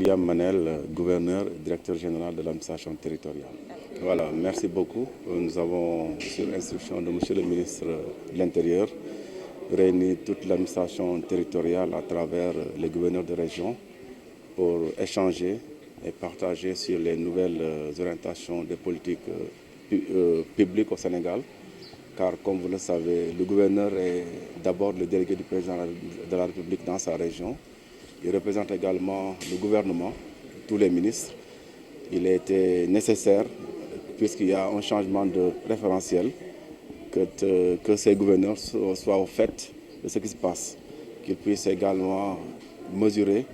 William Manel, gouverneur, directeur général de l'administration territoriale. Voilà, merci beaucoup. Nous avons, sur instruction de M. le ministre de l'Intérieur, réuni toute l'administration territoriale à travers les gouverneurs de région pour échanger et partager sur les nouvelles orientations des politiques publiques au Sénégal. Car, comme vous le savez, le gouverneur est d'abord le délégué du président de la République dans sa région. Il représente également le gouvernement, tous les ministres. Il a été nécessaire, puisqu'il y a un changement de référentiel, que ces gouverneurs soient au fait de ce qui se passe, qu'ils puissent également mesurer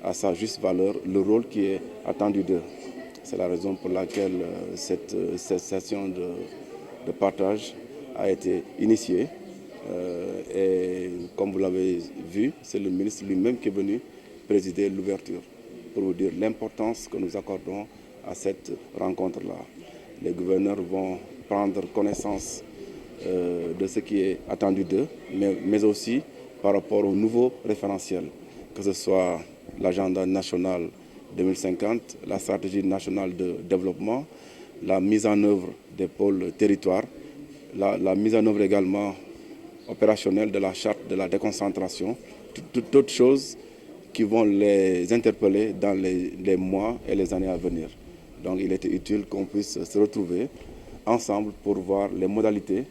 à sa juste valeur le rôle qui est attendu d'eux. C'est la raison pour laquelle cette session de partage a été initiée. Et comme vous l'avez vu, c'est le ministre lui-même qui est venu présider l'ouverture pour vous dire l'importance que nous accordons à cette rencontre-là. Les gouverneurs vont prendre connaissance de ce qui est attendu d'eux, mais aussi par rapport au nouveau référentiel, que ce soit l'agenda national 2050, la stratégie nationale de développement, la mise en œuvre des pôles territoires, la mise en œuvre également opérationnelle de la charte de la déconcentration, toutes autres choses qui vont les interpeller dans les mois et les années à venir. Donc il était utile qu'on puisse se retrouver ensemble pour voir les modalités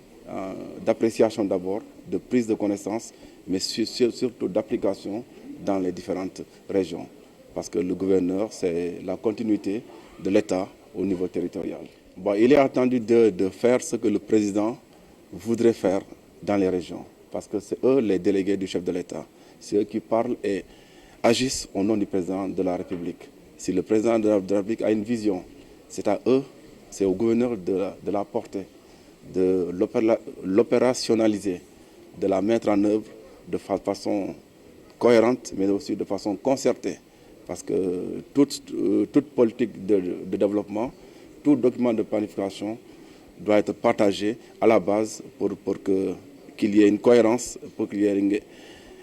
d'appréciation d'abord, de prise de connaissance, mais surtout d'application dans les différentes régions. Parce que le gouverneur, c'est la continuité de l'État au niveau territorial. Bon, il est attendu de faire ce que le président voudrait faire dans les régions, parce que c'est eux les délégués du chef de l'État. C'est eux qui parlent et agissent au nom du président de la République. Si le président de la République a une vision, c'est à eux, c'est au gouverneur de la porter, de l'opérationnaliser, de la mettre en œuvre de façon cohérente, mais aussi de façon concertée. Parce que toute politique de développement, tout document de planification doit être partagé à la base pour qu'il y ait une cohérence, pour qu'il y ait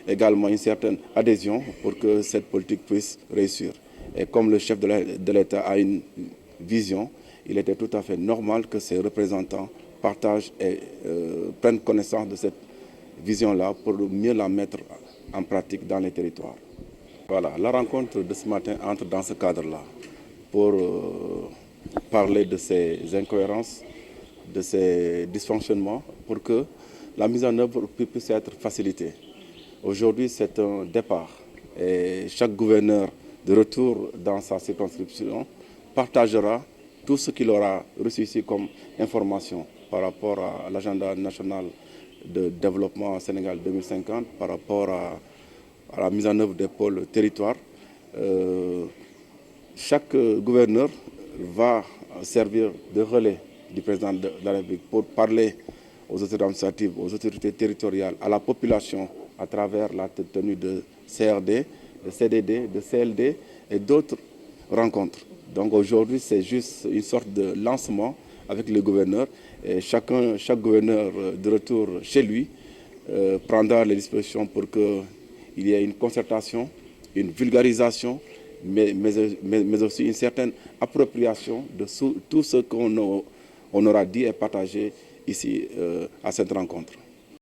également une certaine adhésion pour que cette politique puisse réussir. Et comme le chef de l'État a une vision, il était tout à fait normal que ses représentants partagent et prennent connaissance de cette vision-là pour mieux la mettre en pratique dans les territoires. Voilà, la rencontre de ce matin entre dans ce cadre-là pour parler de ces incohérences, de ces dysfonctionnements, pour que la mise en œuvre puisse être facilitée. Aujourd'hui, c'est un départ et chaque gouverneur de retour dans sa circonscription partagera tout ce qu'il aura reçu ici comme information par rapport à l'agenda national de développement Sénégal 2050, par rapport à la mise en œuvre des pôles territoires. Chaque gouverneur va servir de relais du président de la République pour parler aux autorités administratives, aux autorités territoriales, à la population à travers la tenue de CRD, de CDD, de CLD et d'autres rencontres. Donc aujourd'hui, c'est juste une sorte de lancement avec le gouverneur et chaque gouverneur de retour chez lui prendra les dispositions pour qu'il y ait une concertation, une vulgarisation, mais aussi une certaine appropriation de tout ce qu'on aura dit et partagé ici à cette rencontre.